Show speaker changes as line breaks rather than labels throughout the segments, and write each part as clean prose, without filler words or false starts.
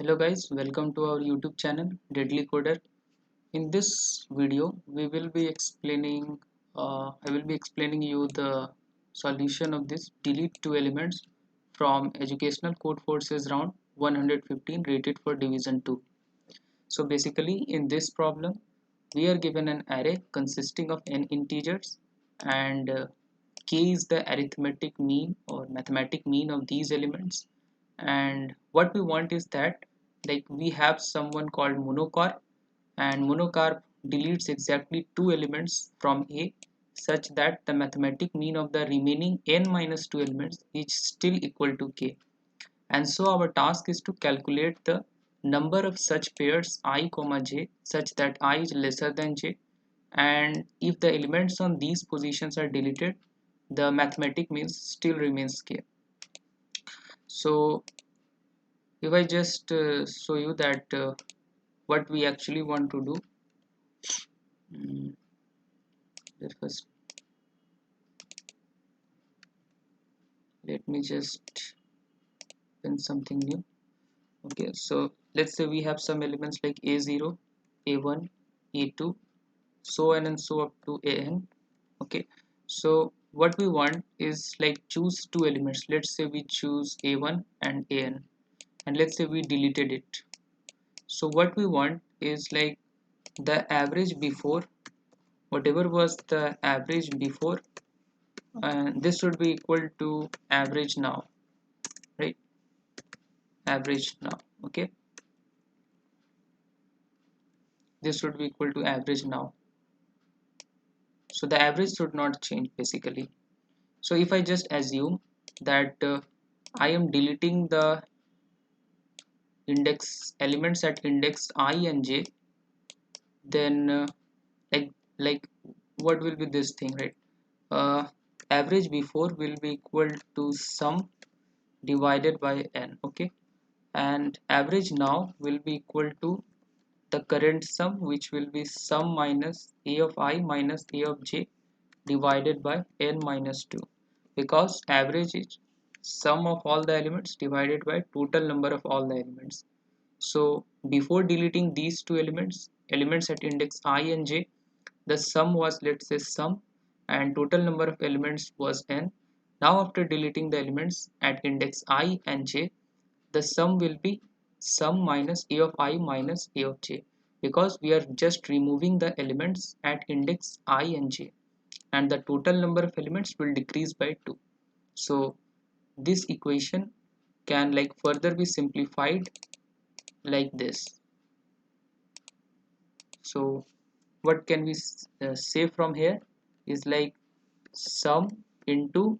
Hello guys, welcome to our YouTube channel Deadly Coder. In this video, I will be explaining you the solution of this delete two elements from Educational Code Forces round 115 rated for Division 2. So basically, in this problem, we are given an array consisting of n integers and k is the arithmetic mean or mathematic mean of these elements, and what we want is that like we have someone called monocarp, and monocarp deletes exactly two elements from A such that the mathematic mean of the remaining n minus 2 elements is still equal to k. And so our task is to calculate the number of such pairs I comma j such that I is lesser than j, and if the elements on these positions are deleted, the mathematic means still remains k. So if I just show you that what we actually want to do, mm, first let me just pin something new. Okay, so let's say we have some elements like a0, a1, a2, so on and so up to an. Okay, so what we want is like choose two elements. Let's say we choose a1 and an, and let's say we deleted it. So what we want is like the average before, whatever was the average before, and this should be equal to average now, right? Average now. Okay, this should be equal to average now, so the average should not change basically. So if I just assume that I am deleting the index elements at index I and j, then like like what will be this thing, right? Average before will be equal to sum divided by n. Okay, and average now will be equal to the current sum, which will be sum minus a of I minus a of j divided by n minus 2, because average is sum of all the elements divided by total number of all the elements. So before deleting these two elements at index I and j, the sum was, let's say, sum, and total number of elements was n. Now after deleting the elements at index I and j, the sum will be sum minus a of I minus a of j, because we are just removing the elements at index I and j, and the total number of elements will decrease by 2. So this equation can like further be simplified like this. So what can we say from here is like sum into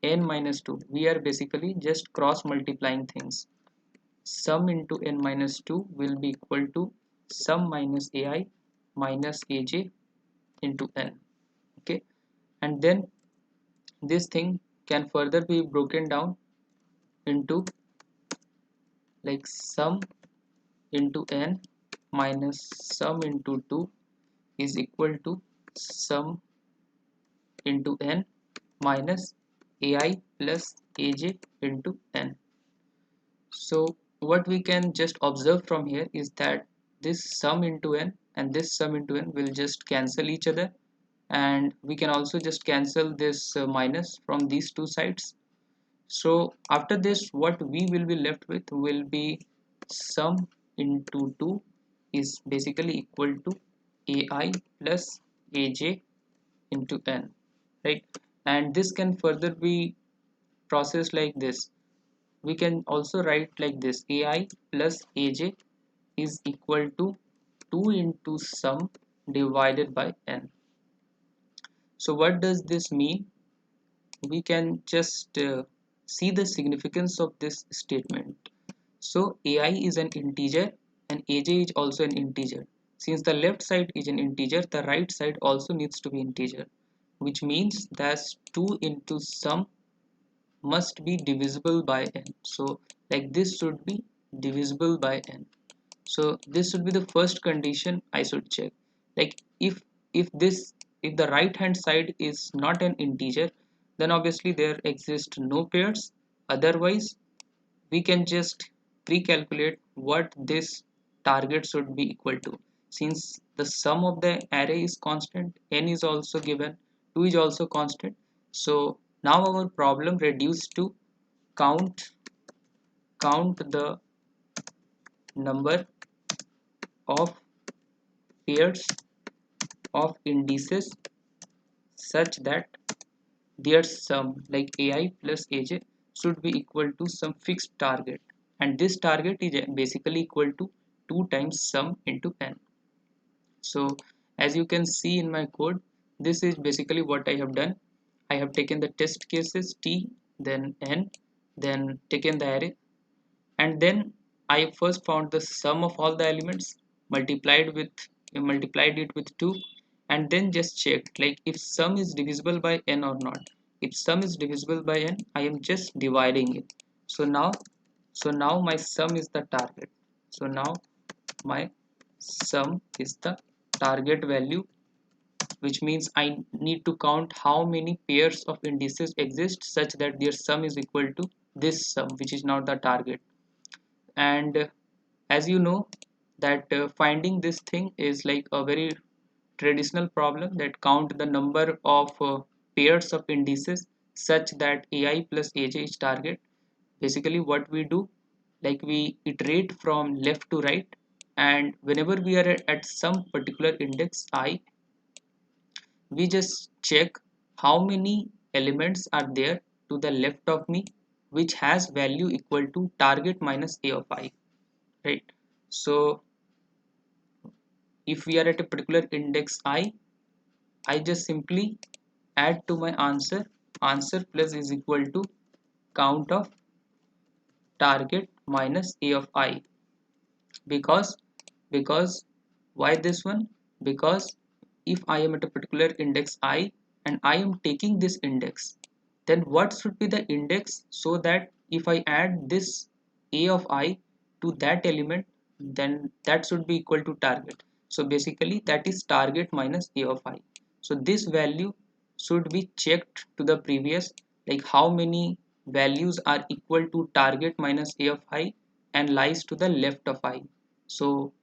n minus 2. We are basically just cross multiplying things. Sum into n minus 2 will be equal to sum minus ai minus aj into n. Okay, and then this thing can further be broken down into like sum into n minus sum into 2 is equal to sum into n minus ai plus aj into n. So what we can just observe from here is that this sum into n and this sum into n will just cancel each other, and we can also just cancel this minus from these two sides. So after this, what we will be left with will be sum into 2 is basically equal to ai plus aj into n, right? And this can further be processed like this. We can also write like this: ai plus aj is equal to 2 into sum divided by n. So what does this mean? We can just see the significance of this statement. So ai is an integer and aj is also an integer. Since the left side is an integer, the right side also needs to be integer, which means that 2 into sum must be divisible by n. So like this should be divisible by n. So this should be the first condition I should check. Like if the right hand side is not an integer, then obviously there exist no pairs. Otherwise we can just pre-calculate what this target should be equal to. Since the sum of the array is constant, n is also given, 2 is also constant. So now our problem reduced to count the number of pairs of indices such that their sum, like ai plus aj, should be equal to some fixed target, and this target is basically equal to 2 times sum into n. So as you can see in my code, this is basically what I have done. I have taken the test cases t, then n, then taken the array, and then I first found the sum of all the elements, multiplied it with 2, and then just checked like if sum is divisible by n or not. If sum is divisible by n, I am just dividing it. So now my sum is the target. So now my sum is the target value, which means I need to count how many pairs of indices exist such that their sum is equal to this sum, which is now the target. And as you know that finding this thing is like a very traditional problem, that count the number of pairs of indices such that ai plus aj is target. Basically what we do, like we iterate from left to right, and whenever we are at some particular index I, we just check how many elements are there to the left of me which has value equal to target minus a of I, right? So if we are at a particular index I just simply add to my answer plus is equal to count of target minus a of I. Because because why this one? Because if I am at a particular index I and I am taking this index, then what should be the index, so that if I add this a of I to that element, then that should be equal to target. So basically that is target minus a of I. So this value should be checked to the previous, like how many values are equal to target minus a of I and lies to the left of I. So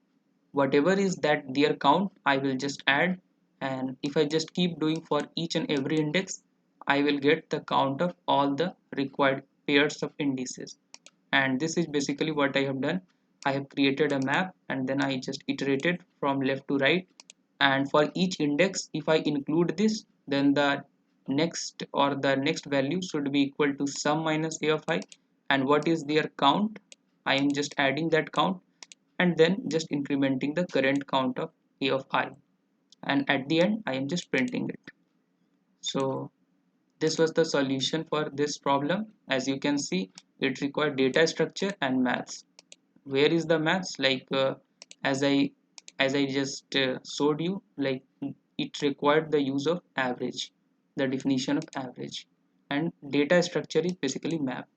whatever is that their count, I will just add, and if I just keep doing for each and every index, I will get the count of all the required pairs of indices. And this is basically what I have done. I have created a map and then I just iterated from left to right, and for each index if I include this, then the next value should be equal to sum minus a of I, and what is their count, I am just adding that count and then just incrementing the current count of a of I, and at the end I am just printing it. So this was the solution for this problem. As you can see, it required data structure and maths. Where is the maths? Like as i as I just showed you, like it required the use of average, the definition of average, and data structure is basically map.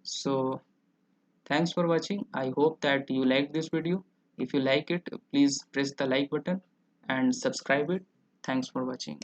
So thanks for watching. I hope that you like this video. If you like it, please press the like button and subscribe it. Thanks for watching.